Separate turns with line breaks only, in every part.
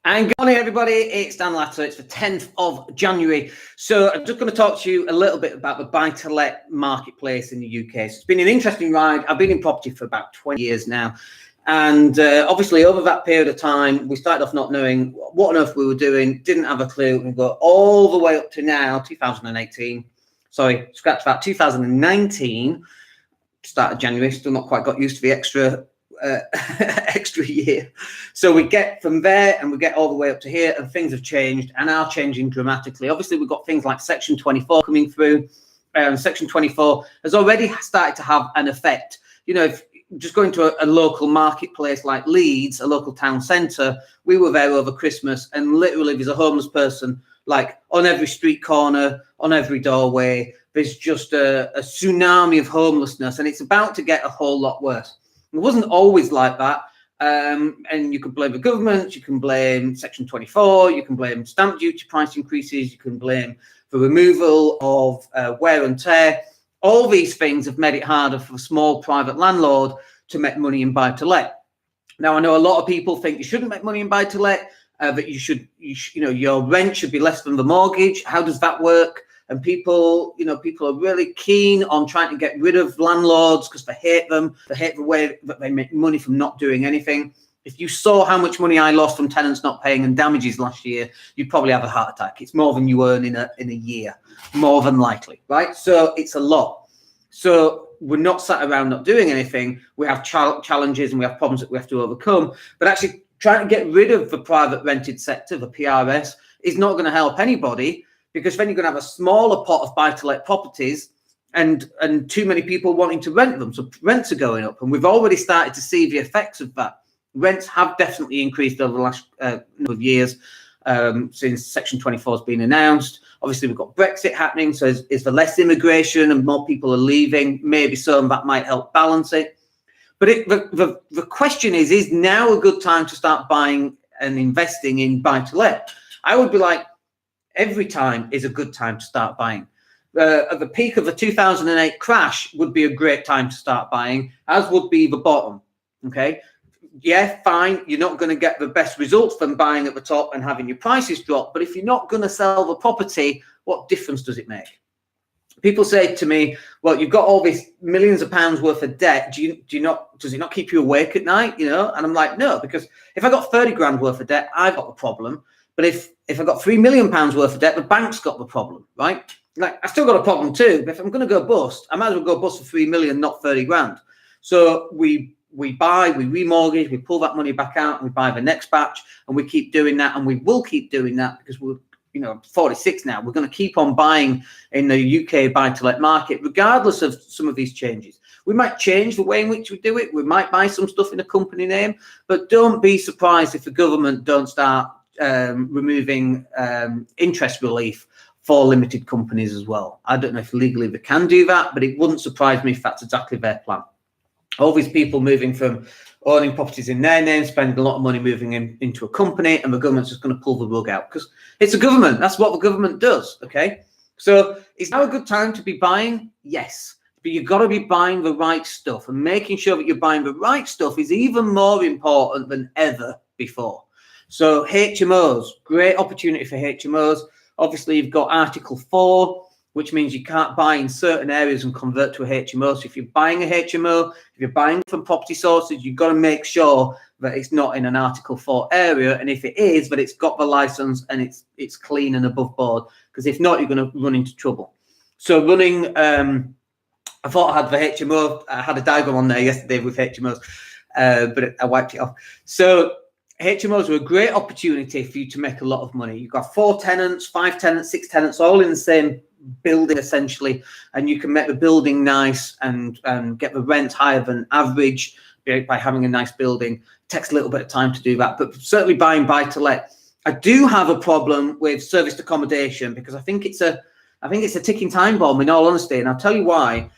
And good morning, everybody. It's Dan Latto. It's the 10th of January. So I'm just going to talk to you a little bit about the buy-to-let marketplace in the UK. So it's been an interesting ride. I've been in property for about 20 years now. And obviously, over that period of time, we started off not knowing what on earth we were doing, didn't have a clue. We got all the way up to now, 2018. Sorry, scratch that, 2019. Start of January, still not quite got used to the extra year. So we get from there and we get all the way up to here, and things have changed and are changing dramatically. Obviously, we've got things like Section 24 coming through. Section 24 has already started to have an effect. You know, if just going to a local marketplace like Leeds, a local town centre, we were there over Christmas, and literally there's a homeless person like on every street corner, on every doorway. There's just a tsunami of homelessness, and it's about to get a whole lot worse. It wasn't always like that. And you can blame the government, you can blame Section 24, you can blame stamp duty price increases, you can blame the removal of wear and tear. All these things have made it harder for a small private landlord to make money in buy-to-let. Now, I know a lot of people think you shouldn't make money in buy-to-let, that you know, your rent should be less than the mortgage. How does that work? And people are really keen on trying to get rid of landlords because they hate them. They hate the way that they make money from not doing anything. If you saw how much money I lost from tenants not paying and damages last year, you'd probably have a heart attack. It's more than you earn in a year, more than likely, right? So it's a lot. So we're not sat around not doing anything. We have challenges and we have problems that we have to overcome. But actually trying to get rid of the private rented sector, the PRS, is not going to help anybody, because then you're going to have a smaller pot of buy-to-let properties and too many people wanting to rent them. So rents are going up, and we've already started to see the effects of that. Rents have definitely increased over the last number of years since Section 24 has been announced. Obviously, we've got Brexit happening, so is there less immigration and more people are leaving? Maybe some that might help balance it. But the question is now a good time to start buying and investing in buy-to-let? I would be like, every time is a good time to start buying. At the peak of the 2008 crash would be a great time to start buying, as would be the bottom. Okay, yeah, fine. You're not going to get the best results from buying at the top and having your prices drop. But if you're not going to sell the property, what difference does it make? People say to me, well, you've got all these millions of pounds worth of debt. Does it not keep you awake at night? You know? And I'm like, no, because if I got 30 grand worth of debt, I've got a problem. But if I got £3 million worth of debt, the bank's got the problem, right? Like, I still got a problem too. But if I'm going to go bust, I might as well go bust for 3 million, not 30 grand. So we buy, we remortgage, we pull that money back out, and we buy the next batch, and we keep doing that, and we will keep doing that because we're 46 now. We're going to keep on buying in the UK buy-to-let market, regardless of some of these changes. We might change the way in which we do it. We might buy some stuff in a company name, but don't be surprised if the government don't start removing interest relief for limited companies as well. I don't know if legally they can do that, but it wouldn't surprise me if that's exactly their plan. All these people moving from owning properties in their name, spending a lot of money moving into a company, and the government's just going to pull the rug out because it's a government. That's what the government does, okay? So is now a good time to be buying? Yes, but you've got to be buying the right stuff, and making sure that you're buying the right stuff is even more important than ever before. So HMOs, great opportunity for HMOs. Obviously, you've got Article 4, which means you can't buy in certain areas and convert to a HMO. So if you're buying a HMO, if you're buying from property sources, you've got to make sure that it's not in an Article 4 area. And if it is, that it's got the license and it's clean and above board. Because if not, you're going to run into trouble. So running, I thought I had the HMO. I had a diagram on there yesterday with HMOs, but I wiped it off. So HMOs are a great opportunity for you to make a lot of money. You've got 4 tenants, 5 tenants, 6 tenants, all in the same building essentially, and you can make the building nice and get the rent higher than average by having a nice building. It takes a little bit of time to do that, but certainly buying buy-to-let. I do have a problem with serviced accommodation because I think it's a ticking time bomb, in all honesty, and I'll tell you why.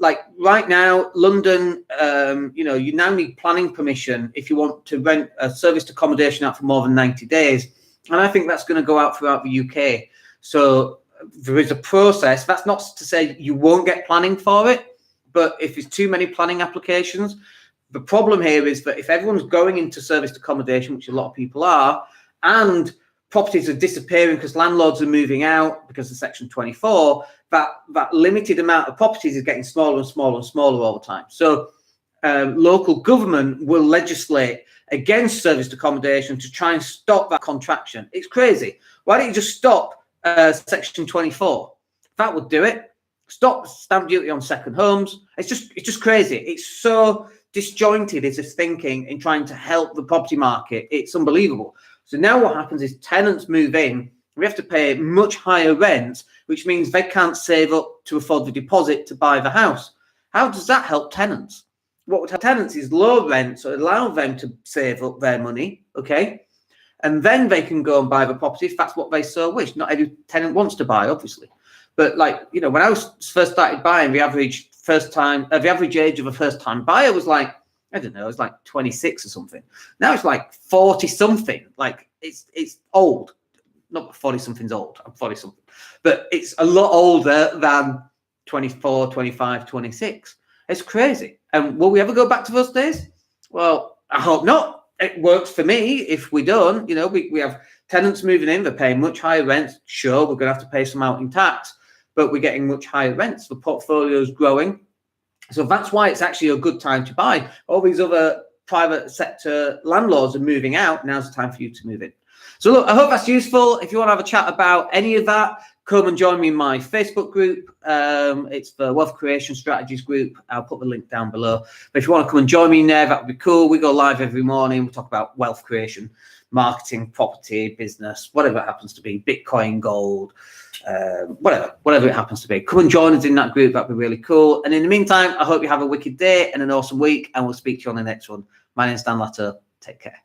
Like right now, London, you now need planning permission if you want to rent a serviced accommodation out for more than 90 days. And I think that's going to go out throughout the UK. So there is a process. That's not to say you won't get planning for it, but if there's too many planning applications, the problem here is that if everyone's going into serviced accommodation, which a lot of people are, and properties are disappearing because landlords are moving out because of Section 24, that limited amount of properties is getting smaller and smaller and smaller all the time. So local government will legislate against serviced accommodation to try and stop that contraction. It's crazy. Why don't you just stop Section 24? That would do it. Stop stamp duty on second homes. It's just crazy. It's so disjointed, is this thinking in trying to help the property market. It's unbelievable. So now what happens is tenants move in, we have to pay much higher rents, which means they can't save up to afford the deposit to buy the house. How does that help tenants? What would help tenants is low rent, so allow them to save up their money, okay? And then they can go and buy the property if that's what they so wish. Not every tenant wants to buy, obviously. But like, you know, when I was first started buying, the average age of a first-time buyer was like, I don't know, it was like 26 or something. Now it's like 40 something. Like it's old. Not 40 something's old. I'm 40 something. But it's a lot older than 24, 25, 26. It's crazy. And will we ever go back to those days? Well, I hope not. It works for me. If we don't, you know, we have tenants moving in, they're paying much higher rents. Sure, we're going to have to pay some out in tax, but we're getting much higher rents. The portfolio is growing. So that's why it's actually a good time to buy. All these other private sector landlords are moving out. Now's the time for you to move in. So look, I hope that's useful. If you want to have a chat about any of that, come and join me in my Facebook group. It's the Wealth Creation Strategies group. I'll put the link down below. But if you want to come and join me in there, that would be cool. We go live every morning. We talk about wealth creation, marketing, property, business, whatever it happens to be, Bitcoin, gold, whatever it happens to be. Come and join us in that group. That'd be really cool. And in the meantime, I hope you have a wicked day and an awesome week, and we'll speak to you on the next one. My name's Dan Latto. Take care.